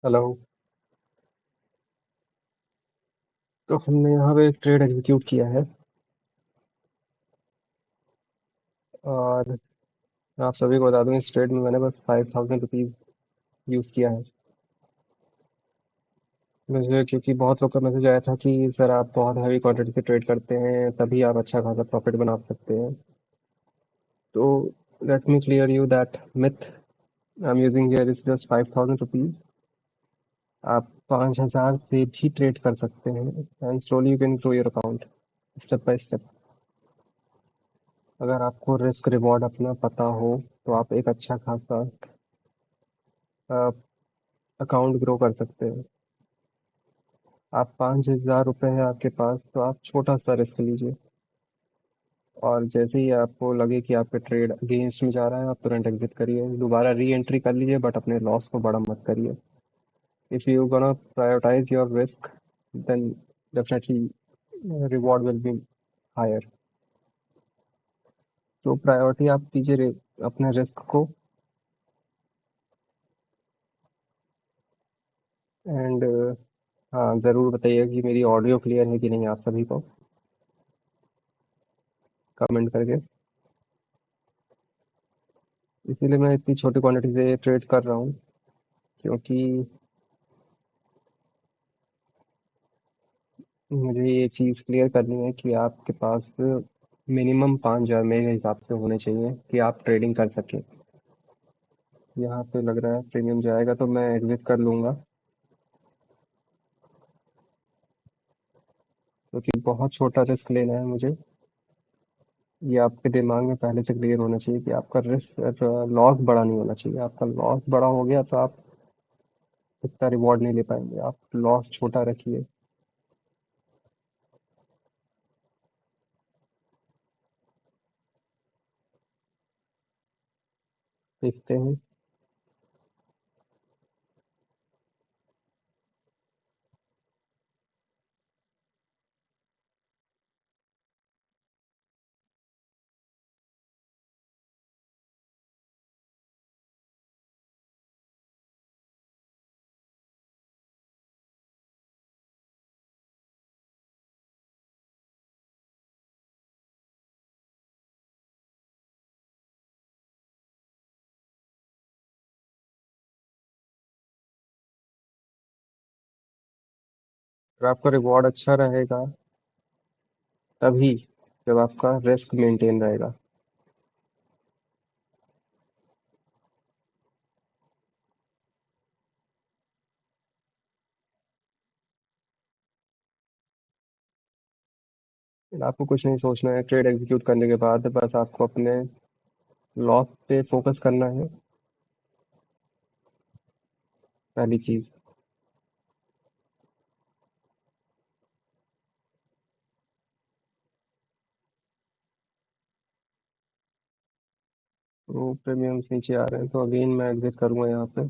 Hello. तो हमने यहाँ पे एक ट्रेड एग्जीक्यूट किया है और आप सभी को बता दूं इस ट्रेड में मैंने बस 5000 रुपीज़ यूज़ किया है। मुझे क्योंकि बहुत लोग का मैसेज आया था कि सर आप बहुत हैवी क्वांटिटी पे ट्रेड करते हैं तभी आप अच्छा खासा प्रॉफिट बना सकते हैं। तो let me clear you that myth I am using here is just 5000 rupees. आप 5000 से भी ट्रेड कर सकते हैं and slowly you can grow your account step by step. अगर आपको रिस्क रिवॉर्ड अपना पता हो तो आप एक अच्छा खासा अकाउंट ग्रो कर सकते हैं। आप 5000 रुपये है आपके पास तो आप छोटा सा रिस्क लीजिए और जैसे ही आपको लगे कि आपका ट्रेड अगेंस्ट में जा रहा है आप तुरंत एग्जिट करिए, दोबारा री एंट्री कर लीजिए बट अपने लॉस को बड़ा मत करिए। If you gonna prioritize your risk then definitely reward will be higher. तो प्रायोरिटी आप दीजिए अपने रिस्क को। एंड हाँ ज़रूर बताइए कि मेरी ऑडियो क्लियर है कि नहीं आप सभी को, कमेंट करके। इसीलिए मैं इतनी छोटी क्वांटिटी से ट्रेड कर रहा हूँ क्योंकि मुझे ये चीज़ क्लियर करनी है कि आपके पास मिनिमम 5000 मेरे हिसाब से होने चाहिए कि आप ट्रेडिंग कर सकें। यहाँ पे लग रहा है प्रीमियम जाएगा तो मैं एग्जिट कर लूँगा क्योंकि बहुत छोटा रिस्क लेना है मुझे। ये आपके दिमाग में पहले से क्लियर होना चाहिए कि आपका रिस्क लॉस बड़ा नहीं होना चाहिए। आपका लॉस बड़ा हो गया तो आप इतना रिवॉर्ड नहीं ले पाएंगे। आप लॉस छोटा रखिए। देखते हैं। अगर आपका रिवॉर्ड अच्छा रहेगा तभी जब आपका रिस्क मेंटेन रहेगा। आपको कुछ नहीं सोचना है ट्रेड एग्जीक्यूट करने के बाद, बस आपको अपने लॉस पे फोकस करना है, पहली चीज। वो प्रीमियम्स नीचे आ रहे हैं तो अगेन मैं एग्जिट करूंगा यहाँ पे।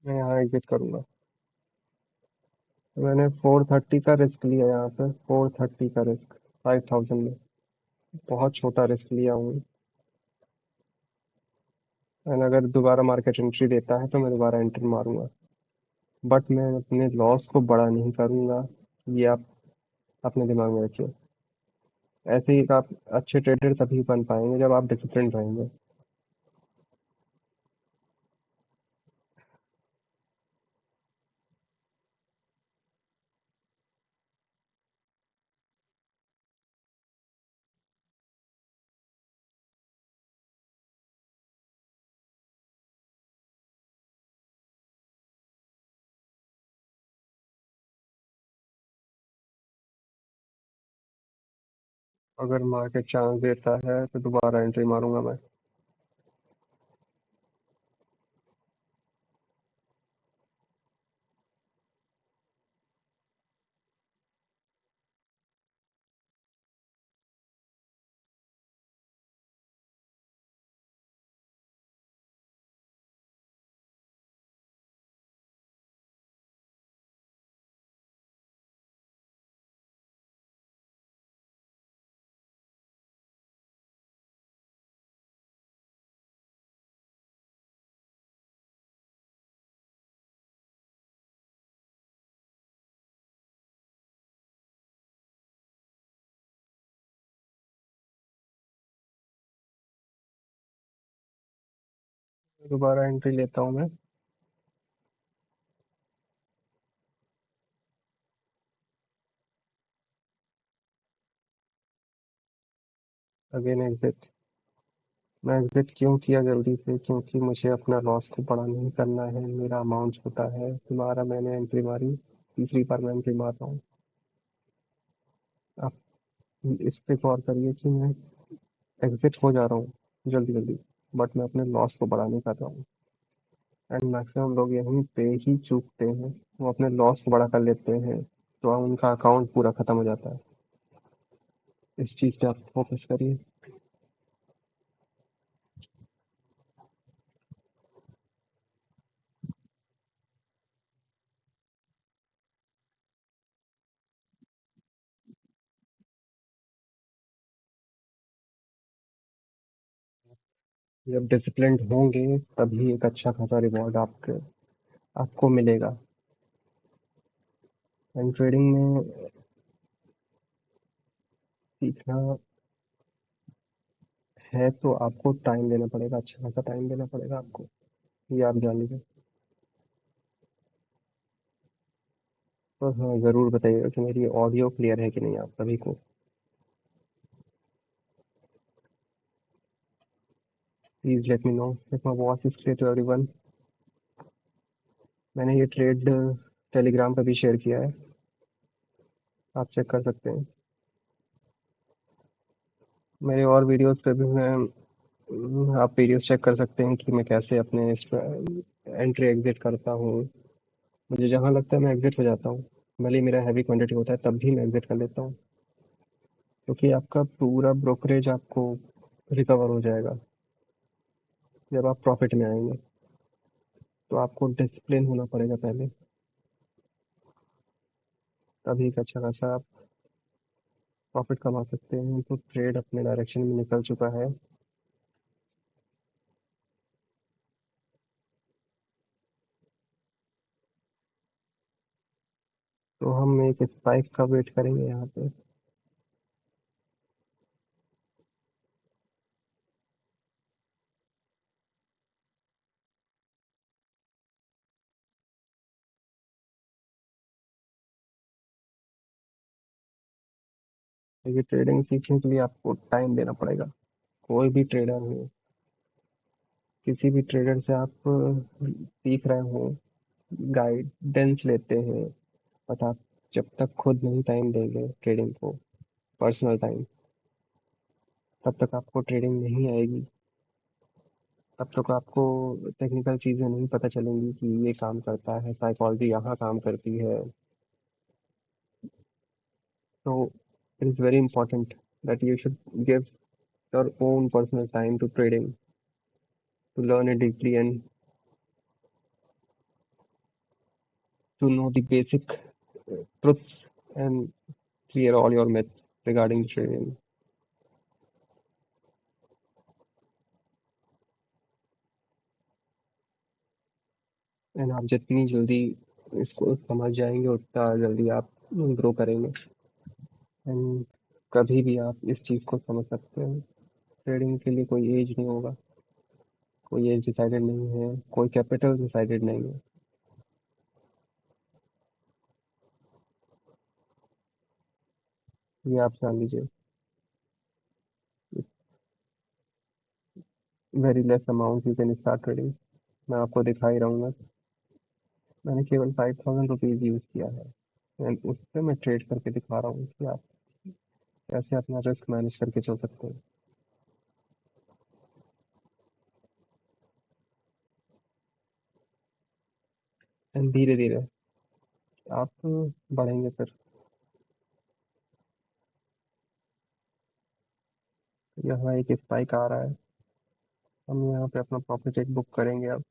मैं यहाँ एग्जिट करूंगा। तो मैंने 430 का रिस्क लिया यहाँ पे, 430 का रिस्क 5000 में। बहुत छोटा रिस्क लिया हूँ। एंड अगर दोबारा मार्केट एंट्री देता है तो मैं दोबारा एंट्री मारूंगा बट मैं अपने लॉस को बड़ा नहीं करूंगा। ये आप अपने दिमाग में रखिए। ऐसे ही आप अच्छे ट्रेडर तभी बन पाएंगे जब आप डिसिप्लिन रहेंगे। अगर मार्केट चांस देता है तो दोबारा एंट्री मारूंगा मैं। दोबारा एंट्री लेता हूँ मैं। Again exit. मैं एग्जिट क्यों किया जल्दी से, क्योंकि मुझे अपना लॉस को बड़ा नहीं करना है, मेरा अमाउंट छोटा है। दोबारा मैंने एंट्री मारी, तीसरी बार मैं एंट्री मार रहा हूँ। आप इस पे गौर करिए कि मैं एग्जिट हो जा रहा हूँ जल्दी जल्दी, बट मैं अपने लॉस को बड़ा नहीं कर रहा हूँ। एंड मैक्सिमम लोग यहीं पे ही चूकते हैं, वो अपने लॉस को बड़ा कर लेते हैं, तो उनका अकाउंट पूरा खत्म हो जाता है। इस चीज़ पे आप फोकस करिए। जब डिसिप्लिन्ड होंगे तभी एक अच्छा खासा रिवॉर्ड आपको मिलेगा। एंड ट्रेडिंग में सीखना है तो आपको टाइम देना पड़ेगा, अच्छा खासा टाइम देना पड़ेगा आपको, ये आप जान लीजिए। तो हाँ, ज़रूर बताइएगा कि मेरी ऑडियो क्लियर है कि नहीं आप सभी को। Please let me know if my voice is clear to everyone. मैंने ये ट्रेड टेलीग्राम पे भी शेयर किया है, आप चेक कर सकते हैं। मेरे और वीडियोस पे भी मैं आप वीडियोस चेक कर सकते हैं कि मैं कैसे अपने इस एंट्री एग्जिट करता हूँ। मुझे जहाँ लगता है मैं एग्जिट हो जाता हूँ, भले ही मेरा हैवी क्वांटिटी होता है तब भी मैं एग्जिट कर लेता हूँ, क्योंकि आपका पूरा ब्रोकरेज आपको रिकवर हो जाएगा जब आप प्रॉफिट में आएंगे। तो आपको डिसिप्लिन होना पड़ेगा पहले, तभी एक अच्छा खासा आप प्रॉफिट कमा सकते हैं। तो ट्रेड अपने डायरेक्शन में निकल चुका है। तो हम एक स्पाइक का वेट करेंगे यहाँ पे। ये ट्रेडिंग सीखने के लिए आपको टाइम देना पड़ेगा। कोई भी ट्रेडर हो, किसी भी ट्रेडर से आप सीख रहे हो, गाइडेंस लेते हैं, बट आप जब तक खुद नहीं टाइम देंगे ट्रेडिंग को, पर्सनल टाइम, तब तक आपको ट्रेडिंग नहीं आएगी। तब तक आपको टेक्निकल चीज़ें नहीं पता चलेंगी कि ये काम करता है, साइकोलॉजी यहाँ काम करती है। So it is very important that you should give your own personal time to trading, to learn it deeply and to know the basic truths and clear all your myths regarding trading. And आप जितनी जल्दी इसको समझ जाएंगे उतना जल्दी आप grow करेंगे। एंड कभी भी आप इस चीज़ को समझ सकते हैं, ट्रेडिंग के लिए कोई एज नहीं होगा, कोई एज डिसाइडेड नहीं है, कोई कैपिटल डिसाइडेड नहीं है। ये आप जान लीजिए। Very less amount you can start trading. मैं आपको दिखा ही रहा हूँ। मैंने केवल 5000 रुपीज़ यूज़ किया है, एंड उस पे मैं ट्रेड करके दिखा रहा हूँ कि आप कैसे अपना रिस्क मैनेज करके चल सकते हैं। एंड धीरे धीरे आप बढ़ेंगे फिर। यहाँ एक स्पाइक आ रहा है, हम यहाँ पे अपना प्रॉफिट एक बुक करेंगे अब।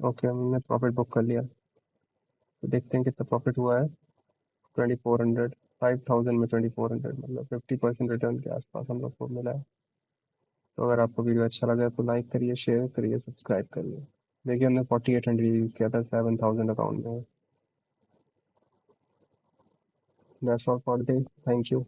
ओके, हमने प्रॉफिट बुक कर लिया। तो देखते हैं कितना प्रॉफिट हुआ है। 2400। 5000 में 2400 मतलब 50% रिटर्न के आसपास हम लोग को मिला है। तो अगर आपको वीडियो अच्छा लगा तो लाइक करिए, शेयर करिए, सब्सक्राइब करिए। देखिए हमने 4800 यूज़ किया था, 7000 अकाउंट में। That's all for day. Thank you.